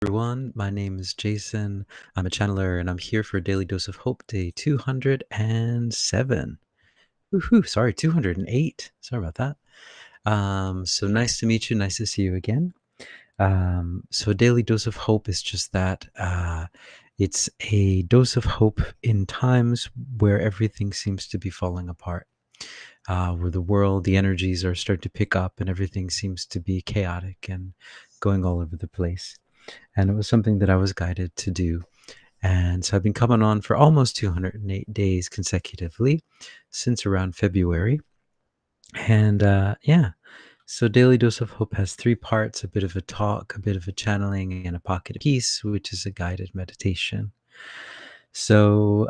Everyone. My name is Jason. I'm a channeler and I'm here for Daily Dose of Hope Day 207. Woohoo, sorry, 208. Sorry about that. So nice to meet you. Nice to see you again. So Daily Dose of Hope is just that. It's a dose of hope in times where everything seems to be falling apart. Where the world, the energies are starting to pick up and everything seems to be chaotic and going all over the place. And it was something that I was guided to do. And so I've been coming on for almost 208 days consecutively since around February. And yeah, so Daily Dose of Hope has three parts: a bit of a talk, a bit of a channeling, and a pocket of peace, which is a guided meditation. So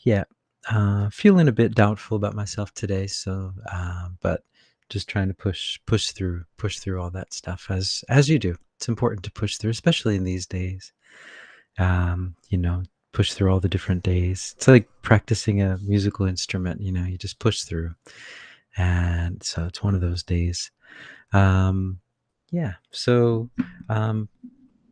yeah, feeling a bit doubtful about myself today. So, but just trying to push through all that stuff as you do. It's important to push through, especially in these days. You know, push through all the different days. It's like practicing a musical instrument. You know, you just push through, and so it's one of those days. Um, yeah. So don't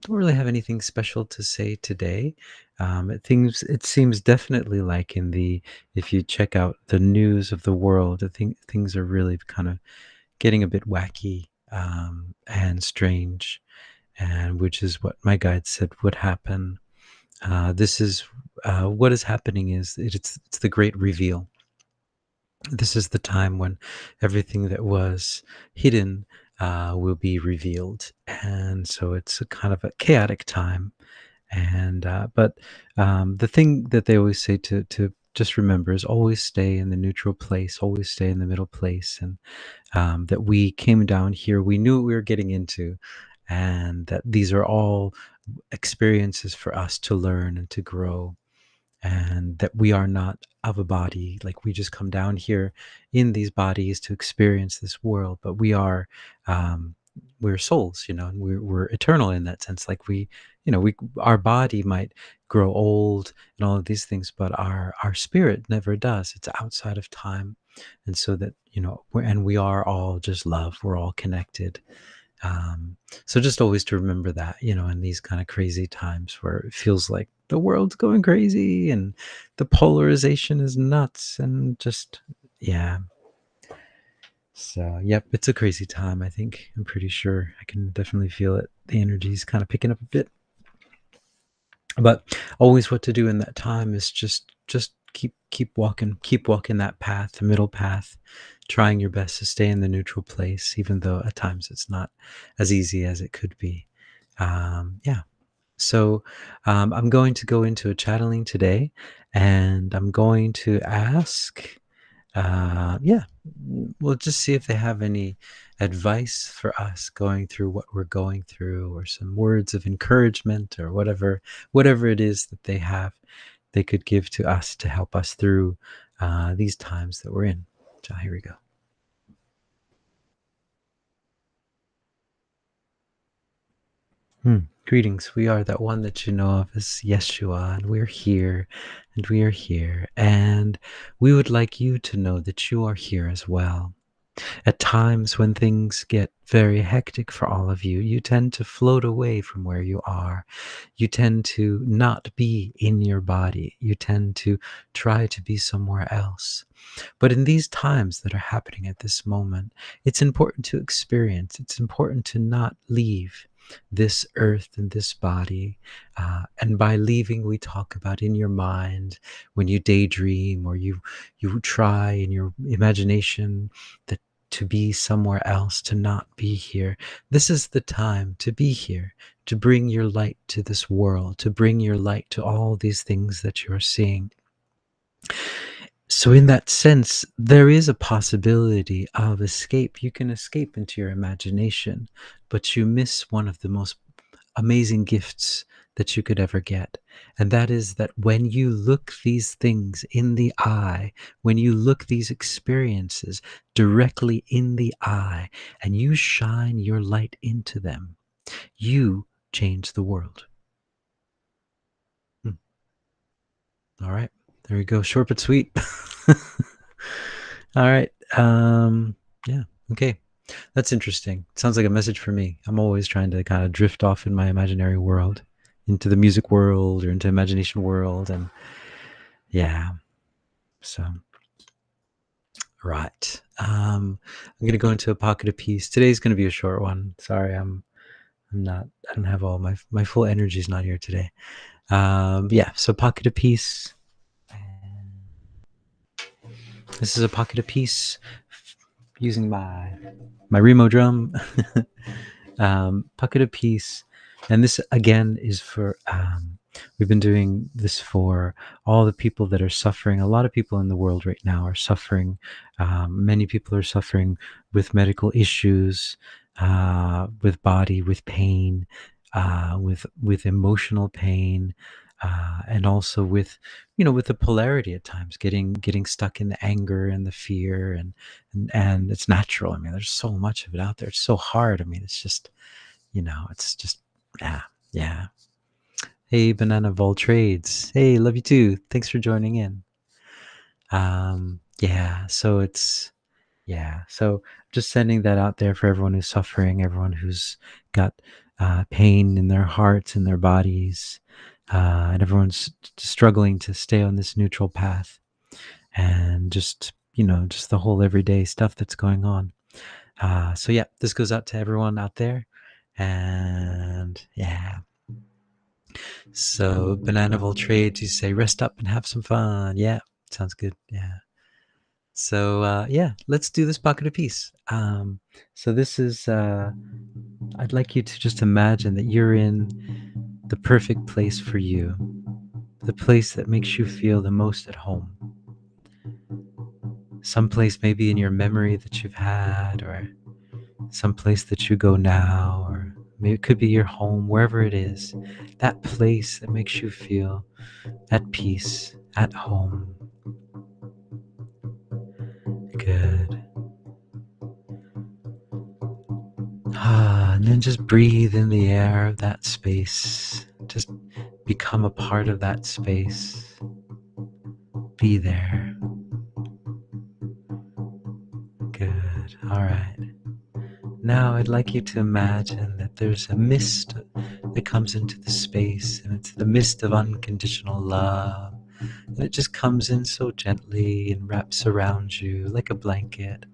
really have anything special to say today. It seems definitely like if you check out the news of the world, I think things are really kind of getting a bit wacky and strange, and which is what my guide said would happen. This is what is happening is it's the great reveal. This is the time when everything that was hidden will be revealed, and so it's a kind of a chaotic time. And but the thing that they always say to just remember is always stay in the neutral place, always stay in the middle place, and that we came down here, we knew what we were getting into, and that these are all experiences for us to learn and to grow, and that we are not of a body. Like, we just come down here in these bodies to experience this world, but um we're souls, and we're eternal in that sense. Like, we our body might grow old and all of these things, but our spirit never does. It's outside of time. And so that, we are all just love. We're all connected. So just always to remember that, in these kind of crazy times where it feels like the world's going crazy and the polarization is nuts and just, yeah. So, yep, it's a crazy time. I'm pretty sure I can definitely feel it. The energy's kind of picking up a bit. But always what to do in that time is just keep walking that path, the middle path, trying your best to stay in the neutral place, even though at times it's not as easy as it could be. Yeah. So I'm going to go into a channeling today, and I'm going to ask, yeah, we'll just see if they have any advice for us going through what we're going through, or some words of encouragement, or whatever it is that they could give to us to help us through these times that we're in. So here we go. Greetings. We are that one that you know of as Yeshua, and we're here, and we are here, and we would like you to know that you are here as well. At times when things get very hectic for all of you, you tend to float away from where you are. You tend to not be in your body. You tend to try to be somewhere else. But in these times that are happening at this moment, it's important to experience. It's important to not leave this earth and this body. And by leaving, we talk about in your mind, when you daydream, or you try in your imagination that to be somewhere else, to not be here. This is the time to be here, to bring your light to this world, to bring your light to all these things that you're seeing. So in that sense, there is a possibility of escape. You can escape into your imagination, but you miss one of the most amazing gifts that you could ever get. And that is that when you look these things in the eye, when you look these experiences directly in the eye, and you shine your light into them, you change the world. Hmm. All right. There we go. Short but sweet. All right. Yeah. Okay. That's interesting. Sounds like a message for me. I'm always trying to kind of drift off in my imaginary world into the music world or into imagination world. And yeah, so, right. I'm going to go into a pocket of peace. Today's going to be a short one. Sorry, I don't have all my full energy's not here today. Yeah, so pocket of peace. This is a pocket of peace using my Remo drum. Pocket of peace. And this again is for we've been doing this for all the people that are suffering. A lot of people in the world right now are suffering. Many people are suffering with medical issues, with body, with pain, with emotional pain, and also with, with the polarity at times, getting stuck in the anger and the fear, and it's natural. I mean, there's so much of it out there. It's so hard. I mean, it's just, it's just, yeah. Hey, Banana of all trades. Hey, love you too. Thanks for joining in. Yeah, so so just sending that out there for everyone who's suffering, everyone who's got pain in their hearts and their bodies, and everyone's struggling to stay on this neutral path, and just the whole everyday stuff that's going on. So yeah, this goes out to everyone out there, and yeah. So Banana of all trades, you say rest up and have some fun. Yeah, sounds good. Yeah. So yeah, let's do this pocket of peace. So this is I'd like you to just imagine that you're in the perfect place for you, the place that makes you feel the most at home. Someplace maybe in your memory that you've had, or someplace that you go now, or maybe it could be your home, wherever it is, that place that makes you feel at peace, at home. Good. And then just breathe in the air of that space. Just become a part of that space. Be there. Good. All right. Now I'd like you to imagine that there's a mist that comes into the space, and it's the mist of unconditional love. And it just comes in so gently and wraps around you like a blanket.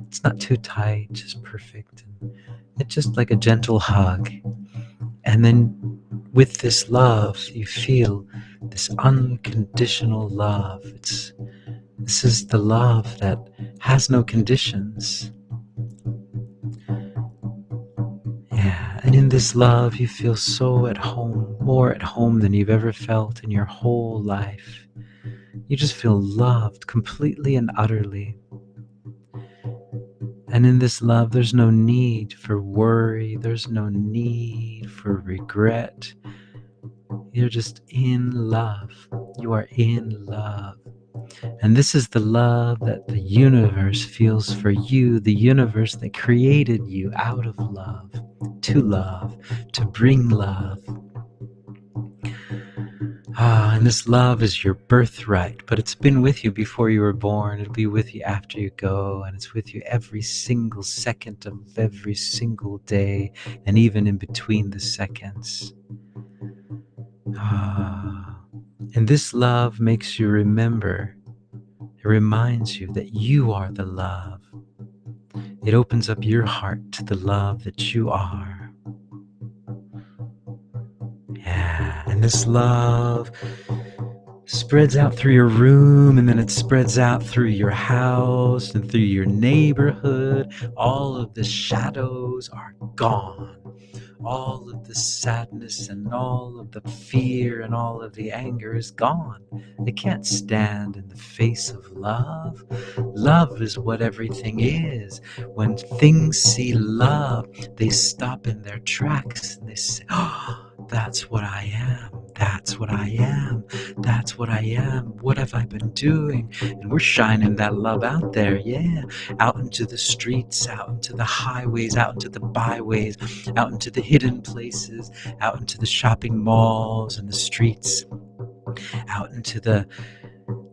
It's not too tight, just perfect. And it's just like a gentle hug. And then with this love, you feel this unconditional love. This is the love that has no conditions. Yeah, and in this love, you feel so at home, more at home than you've ever felt in your whole life. You just feel loved completely and utterly. And in this love, there's no need for worry. There's no need for regret. You're just in love. You are in love. And this is the love that the universe feels for you, the universe that created you out of love, to bring love. And this love is your birthright, but it's been with you before you were born. It'll be with you after you go, and it's with you every single second of every single day, and even in between the seconds. And this love makes you remember. It reminds you that you are the love. It opens up your heart to the love that you are. Yeah, and this love spreads out through your room, and then it spreads out through your house and through your neighborhood. All of the shadows are gone. All of the sadness and all of the fear and all of the anger is gone. It can't stand in the face of love. Love is what everything is. When things see love, they stop in their tracks and they say, oh, that's what I am. That's what I am. That's what I am. What have I been doing? And we're shining that love out there, yeah. Out into the streets, out into the highways, out into the byways, out into the hidden places, out into the shopping malls and the streets, out into the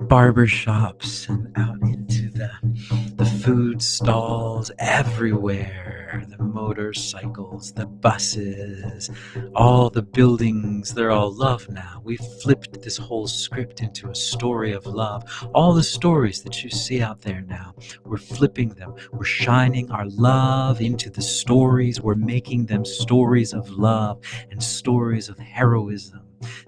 barber shops, and out into the food stalls everywhere, the motorcycles, the buses, all the buildings, they're all love now. We've flipped this whole script into a story of love. All the stories that you see out there now, we're flipping them. We're shining our love into the stories. We're making them stories of love and stories of heroism.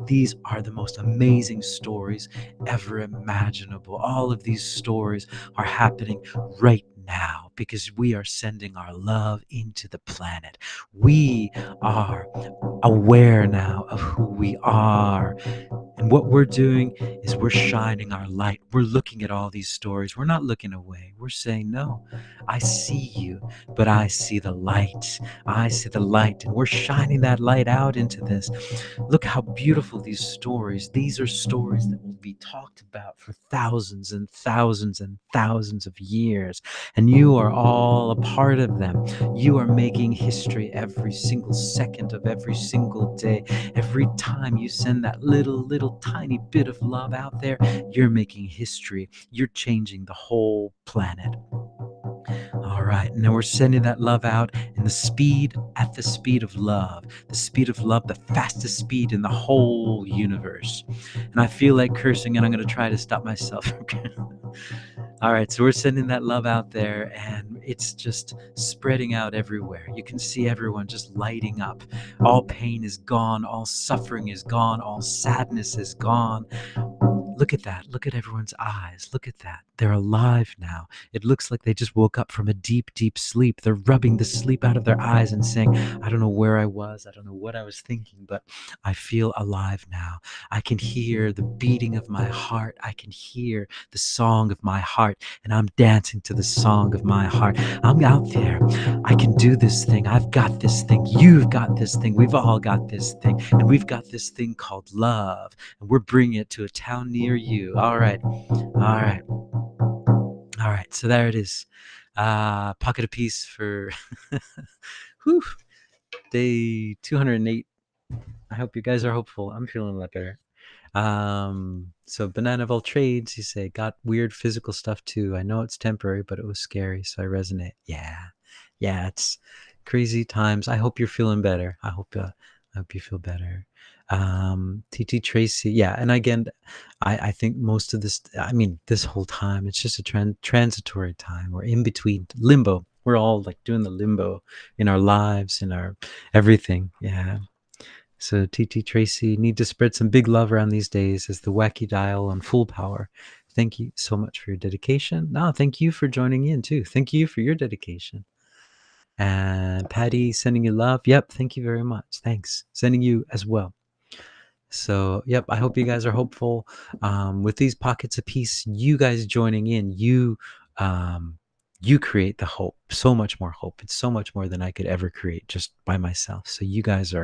These are the most amazing stories ever imaginable. All of these stories are happening right now because we are sending our love into the planet. We are aware now of who we are. And what we're doing is we're shining our light. We're looking at all these stories. We're not looking away. We're saying, no, I see you, but I see the light. I see the light. And we're shining that light out into this. Look how beautiful these stories. These are stories that will be talked about for thousands and thousands and thousands of years. And you are all a part of them. You are making history every single second of every single day. Every time you send that little tiny bit of love out there, you're making history. You're changing the whole planet. All right, now we're sending that love out in at the speed of love, the fastest speed in the whole universe. And I feel like cursing, and I'm going to try to stop myself. All right, so we're sending that love out there, and it's just spreading out everywhere. You can see everyone just lighting up. All pain is gone, all suffering is gone, all sadness is gone. Look at that. Look at everyone's eyes. Look at that. They're alive now. It looks like they just woke up from a deep, deep sleep. They're rubbing the sleep out of their eyes and saying, I don't know where I was. I don't know what I was thinking, but I feel alive now. I can hear the beating of my heart. I can hear the song of my heart, and I'm dancing to the song of my heart. I'm out there. I can do this thing. I've got this thing. You've got this thing. We've all got this thing. And we've got this thing called love. And we're bringing it to a town near you. All right. All right. All right. So there it is. Pocket of peace for whew, day 208. I hope you guys are hopeful. I'm feeling a lot better. So Banana of all trades, you say, got weird physical stuff too. I know it's temporary, but it was scary, so I resonate. Yeah, it's crazy times. I hope you're feeling better. I hope you feel better. TT Tracy, yeah, and again, I think most of this, I mean, this whole time, it's just a transitory time. We're in between limbo. We're all like doing the limbo in our lives, in our everything. Yeah. So TT Tracy, need to spread some big love around these days as the wacky dial on full power. Thank you so much for your dedication. No, thank you for joining in too. Thank you for your dedication. And Patty, sending you love. Yep, thank you very much. Thanks. Sending you as well. So, yep, I hope you guys are hopeful. With these pockets of peace, you guys joining in, you create the hope, so much more hope. It's so much more than I could ever create just by myself. So you guys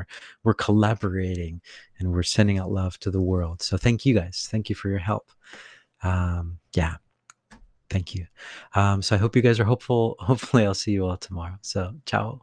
we're collaborating, and we're sending out love to the world. So thank you guys. Thank you for your help. Yeah, thank you. So I hope you guys are hopeful. Hopefully I'll see you all tomorrow. So ciao.